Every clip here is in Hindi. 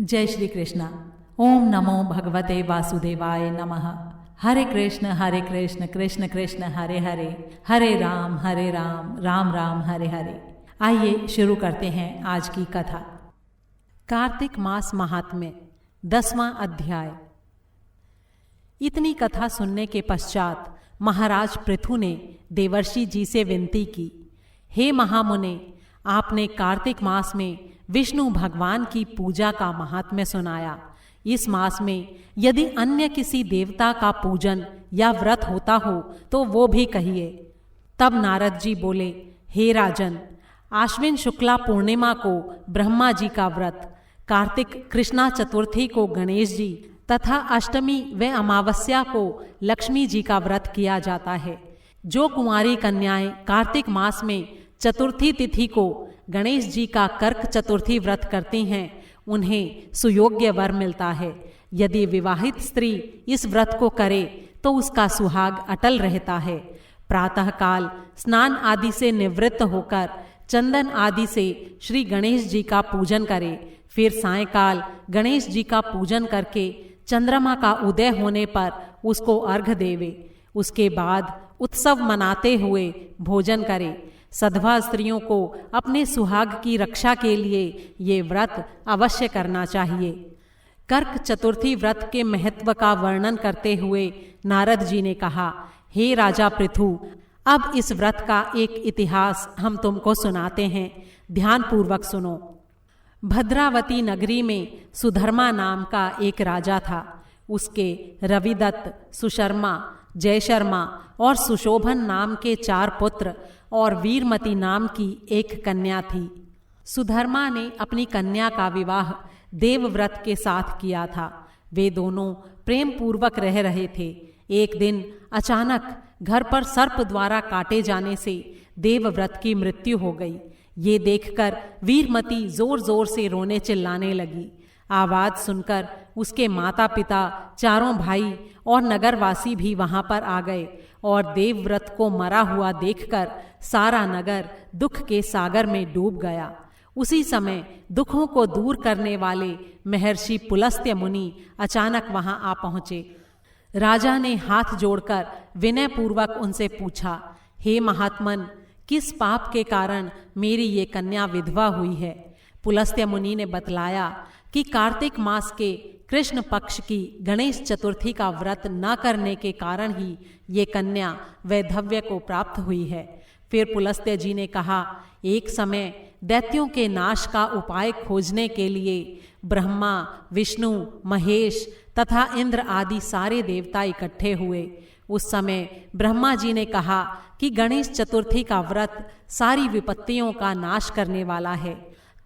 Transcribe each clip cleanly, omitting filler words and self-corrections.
जय श्री कृष्णा। ओम नमो भगवते वासुदेवाय नमः। हरे कृष्ण कृष्ण कृष्ण हरे हरे, हरे राम राम राम हरे हरे। आइए शुरू करते हैं आज की कथा। कार्तिक मास महात्म्य 10वां अध्याय। इतनी कथा सुनने के पश्चात महाराज पृथु ने देवर्षि जी से विनती की, हे महामुने, आपने कार्तिक मास में विष्णु भगवान की पूजा का महात्म्य सुनाया। इस मास में यदि अन्य किसी देवता का पूजन या व्रत होता हो तो वो भी कहिए। तब नारद जी बोले, हे राजन, आश्विन शुक्ला पूर्णिमा को ब्रह्मा जी का व्रत, कार्तिक कृष्णा चतुर्थी को गणेश जी तथा अष्टमी व अमावस्या को लक्ष्मी जी का व्रत किया जाता है। जो कुंवारी कन्याएं कार्तिक मास में चतुर्थी तिथि को गणेश जी का कर्क चतुर्थी व्रत करती हैं, उन्हें सुयोग्य वर मिलता है। यदि विवाहित स्त्री इस व्रत को करे तो उसका सुहाग अटल रहता है। प्रातःकाल स्नान आदि से निवृत्त होकर चंदन आदि से श्री गणेश जी का पूजन करे। फिर सायंकाल गणेश जी का पूजन करके चंद्रमा का उदय होने पर उसको अर्घ देवे। उसके बाद उत्सव मनाते हुए भोजन करे। सधवा स्त्रियों को अपने सुहाग की रक्षा के लिए ये व्रत अवश्य करना चाहिए। कर्क चतुर्थी व्रत के महत्व का वर्णन करते हुए नारद जी ने कहा, हे राजा पृथु, अब इस व्रत का एक इतिहास हम तुमको सुनाते हैं, ध्यान पूर्वक सुनो। भद्रावती नगरी में सुधर्मा नाम का एक राजा था। उसके रविदत्त, सुशर्मा, जयशर्मा और सुशोभन नाम के 4 पुत्र और वीरमती नाम की एक कन्या थी। सुधर्मा ने अपनी कन्या का विवाह देवव्रत के साथ किया था। वे दोनों प्रेम पूर्वक रह रहे थे। एक दिन अचानक घर पर सर्प द्वारा काटे जाने से देवव्रत की मृत्यु हो गई। ये देखकर वीरमती जोर जोर से रोने चिल्लाने लगी। आवाज सुनकर उसके माता पिता, चारों भाई और नगरवासी भी वहां पर आ गए और देवव्रत को मरा हुआ देखकर सारा नगर दुख के सागर में डूब गया। उसी समय दुखों को दूर करने वाले महर्षि पुलस्त्य मुनि अचानक वहां आ पहुंचे। राजा ने हाथ जोड़कर विनय पूर्वक उनसे पूछा, हे महात्मन, किस पाप के कारण मेरी ये कन्या विधवा हुई है? पुलस्त्य मुनि ने बतलाया कि कार्तिक मास के कृष्ण पक्ष की गणेश चतुर्थी का व्रत न करने के कारण ही ये कन्या वैधव्य को प्राप्त हुई है। फिर पुलस्त्य जी ने कहा, एक समय दैत्यों के नाश का उपाय खोजने के लिए ब्रह्मा, विष्णु, महेश तथा इंद्र आदि सारे देवता इकट्ठे हुए। उस समय ब्रह्मा जी ने कहा कि गणेश चतुर्थी का व्रत सारी विपत्तियों का नाश करने वाला है।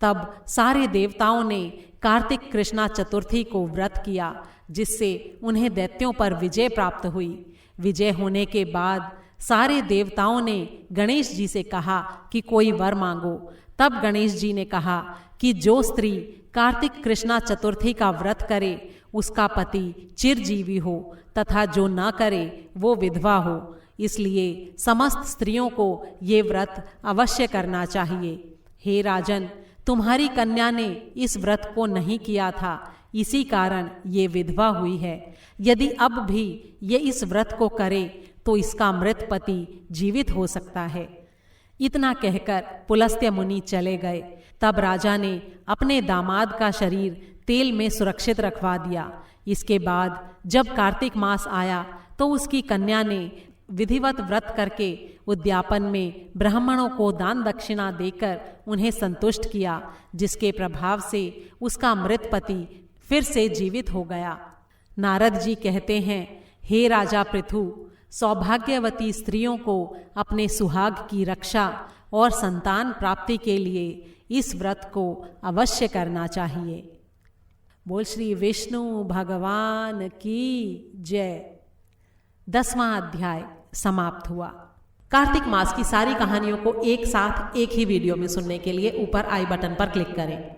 तब सारे देवताओं ने कार्तिक कृष्णा चतुर्थी को व्रत किया, जिससे उन्हें दैत्यों पर विजय प्राप्त हुई। विजय होने के बाद सारे देवताओं ने गणेश जी से कहा कि कोई वर मांगो। तब गणेश जी ने कहा कि जो स्त्री कार्तिक कृष्णा चतुर्थी का व्रत करे उसका पति चिरजीवी हो तथा जो न करे वो विधवा हो। इसलिए समस्त स्त्रियों को ये व्रत अवश्य करना चाहिए। हे राजन, तुम्हारी कन्या ने इस व्रत को नहीं किया था, इसी कारण ये विधवा हुई है। यदि अब भी ये इस व्रत को करे तो इसका मृत पति जीवित हो सकता है। इतना कहकर पुलस्त्य मुनि चले गए। तब राजा ने अपने दामाद का शरीर तेल में सुरक्षित रखवा दिया। इसके बाद जब कार्तिक मास आया तो उसकी कन्या ने विधिवत व्रत करके उद्यापन में ब्राह्मणों को दान दक्षिणा देकर उन्हें संतुष्ट किया, जिसके प्रभाव से उसका मृत पति फिर से जीवित हो गया। नारद जी कहते हैं, हे राजा पृथु, सौभाग्यवती स्त्रियों को अपने सुहाग की रक्षा और संतान प्राप्ति के लिए इस व्रत को अवश्य करना चाहिए। बोल श्री विष्णु भगवान की जय। 10वां अध्याय समाप्त हुआ। कार्तिक मास की सारी कहानियों को एक साथ एक ही वीडियो में सुनने के लिए ऊपर आई बटन पर क्लिक करें।